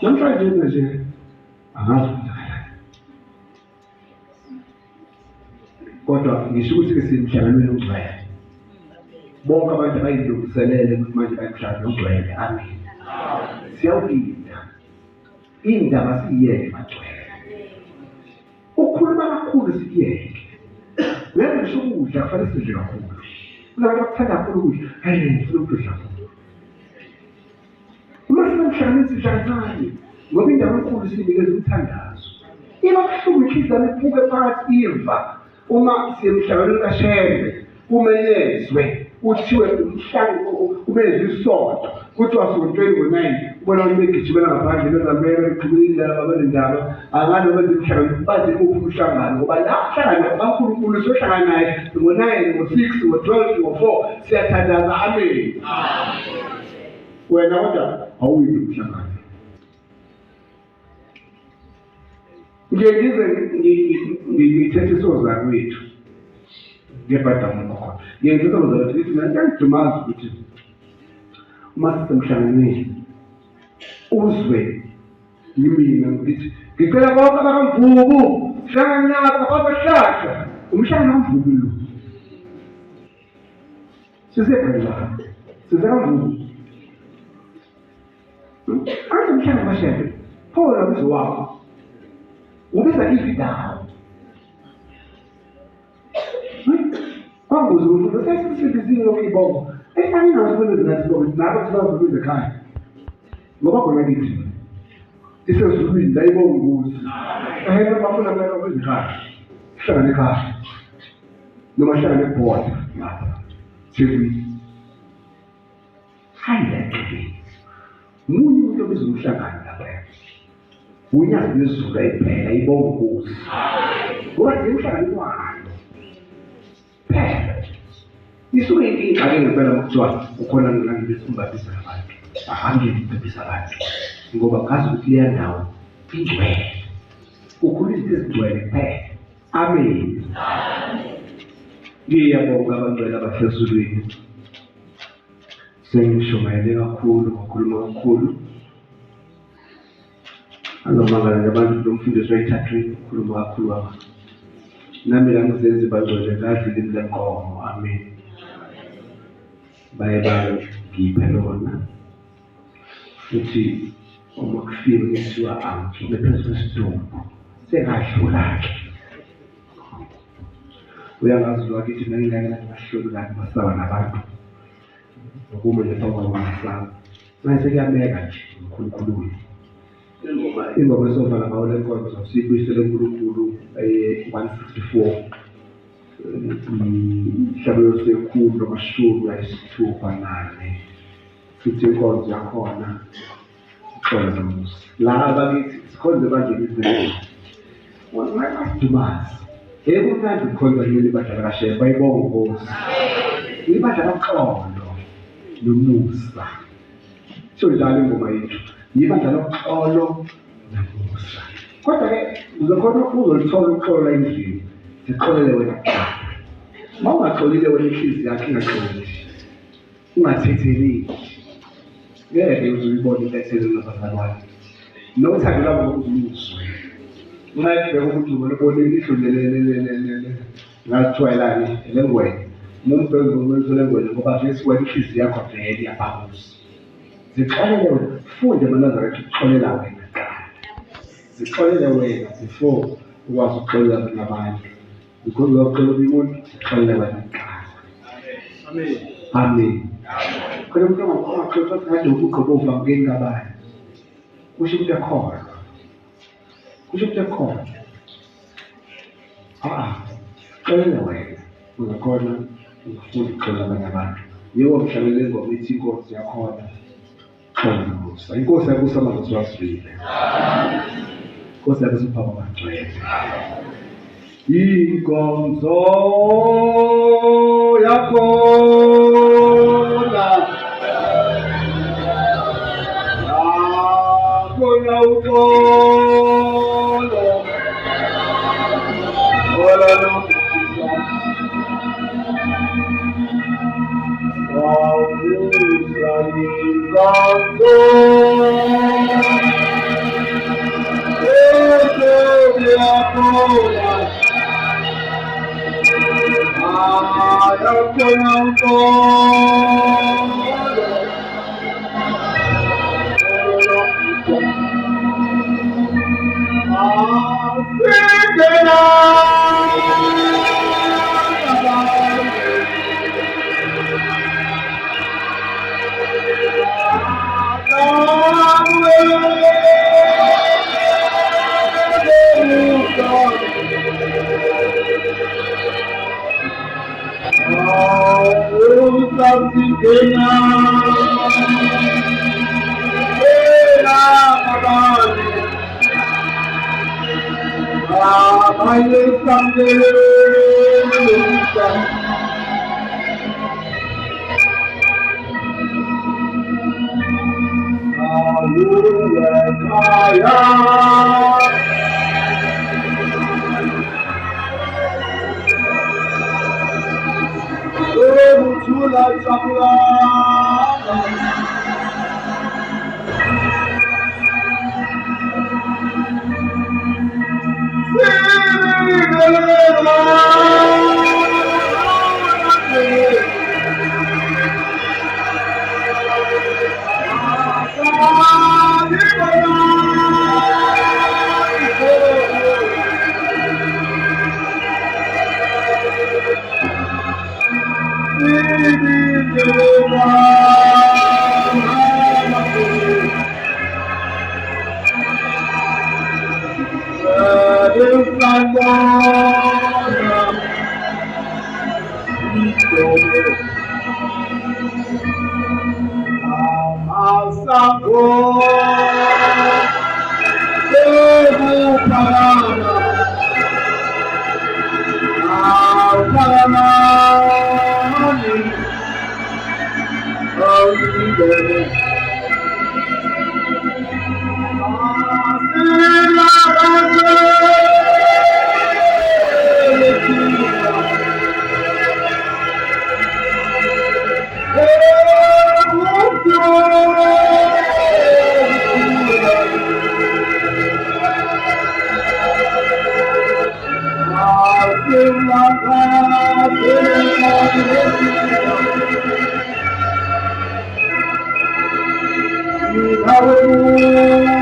Namhlanje nje angazi ukuthi kodwa ngisho ukuthi semhlanganweni ongcwele. Bonke abantu bayilungiselele ukuthi manje bayamhlangana ongcwele. Amen. Siyawulinda. Indaba siyeke magcwele. Ukukhuluma kakhulu siyeke. Ngeke ngisho ukudla kufanele sidle kakhulu. Kunabantu abathanda kakhulu ukudla. Hayi ngifuna ukudla kakhulu. Uma sinemhlanganweni sidlazane ngoba indaba enkulu sinikeza umthandazo. Iba kuhlungu ikhizana iphuke phakathi iva. Uma siyemhlanganweni kaShembe kumenyezwe kuthiwe umhlangano ubezwe isonto kuthiwa sontweni ngo-9 ubona abantu begijimela ngaphandle bezamele beqhubile indlela babenendaba angane bezemhlanganweni baze kuphi umhlangano ngoba la umhlangano kaNkulunkulu siyohlangana naye ngo-9 ngo-6 ngo-12 ngo-4 siyathandaza. Amen. Wena kodwa awuyi umhlangano. Ngithethe isozana wethu ngebhadamu khona. Ngithethe isozana wethu lithi mina ngiyadumaza ukuthi uma sisemhlanganweni uzwe yimina ngithi ngicela bonke abakamvubu hlangana nabo abahlahla umhlangano kamvubu lo. Sisephela sisekamvubu. Anti umhlangano kaShembe phola uzo wakho. Ubiza izindawo. Kwanguzo ukuthi sesisebenzile lokuyibonga. Efana nazo lezi nathi ukuthi nabo sibavuza ekhaya. Ngoba khona kithi. Isezulwini la ibonga ukuthi. Ehebe bafuna abantu bezikhaya. Hlangana ekhaya. Noma hlangana ebhoda lapha. Sithi hayi munye umuntu obizomhlangano lapha. Unyazi lezulu ayiphela ibonga ukuthi. Ngoba semhlangano wayo. Phela. Isuke inkinga ke ngempela ukuthiwa ukhona ngibesimbathisa abantu. Ahambe ngibhebisa abantu. Ngoba ngazi ukuthi leya ndawo ingcwele. Ukhulisa izigcwele phela. Amen. Ngiyabonga abangcwele abasezulwini. Sengishumayele kakhulu ngokhuluma kakhulu. Angomangala nabantu bomfundisi wayithathwe ukukhuluma kakhulu wabo. Nami la ngizenze bangcwele ngadlula imlenkomo. Amen. Baye ngiphe lona. Futhi uma kufika kuthiwa angiphe phezu kwesidumbu. Sengadlula-ke. Uyangazi lwakithi nangingane ngahloli lana masaba nabantu. Ukuma nje phambi kwamasaba. Manje kuyameka nje uNkulunkulu. Ingoma esofana ngawo le nkonzo siyibuyisele uNkulunkulu 164 mhlawumbe sekhulu amashumi ayisithupha nane futhi inkonzo yakhona khona namusa la bakithi sikhonze manje izinto wasidumaza ekumnandi ukukhonza kuleli badla kaShembe bayibonga Nkosi ibadla kaxolo nomusa so njalo ingoma yethu yibandla loxolo namusa. Kodwa-ke uzokhona uzolithola uxolo endlini, zixolele wena kuqala. Uma ungaxolile wena inhliziyo yakho ingaxolile, ungathetheleli, ngeke uze uyibone impethelelo bazalwane. Nothando lwabo uzuluzwe. Uma ebheka ukuthi ubone ilihlo ngathiwa yilani lengwenya. Uma umbheka ngomeliso lengwenya ngoba vese wena inhliziyo yakho vele iyabhamuza. Zixolele wena, funde eManazarete ukuxolela wena kuqala. Zixolele wena before ukwazi ukuxolela abanye abantu. Because uyaxolela umuntu, zixolele wena kuqala. Amen. Kodwa umuntu ongaxoxa kade ukugqiba uvangeli kabani. Kusho ukuthi akhona. Kusho ukuthi akhona. Xolela wena. Uzakhona ukufunda ukuxolela abanye abantu. Yiwo mhlawumbe le ngoma ithi inkosi yakhona. Xolisa. Inkosi yakusa amanzi siwasile. Inkosi yakusa uphapha amagcwele. Inkonzo yakhona. Yakhona uxolo. Ola nokusa. Wawusa inkonzo. Yakhona. Yakhona Hallelujah.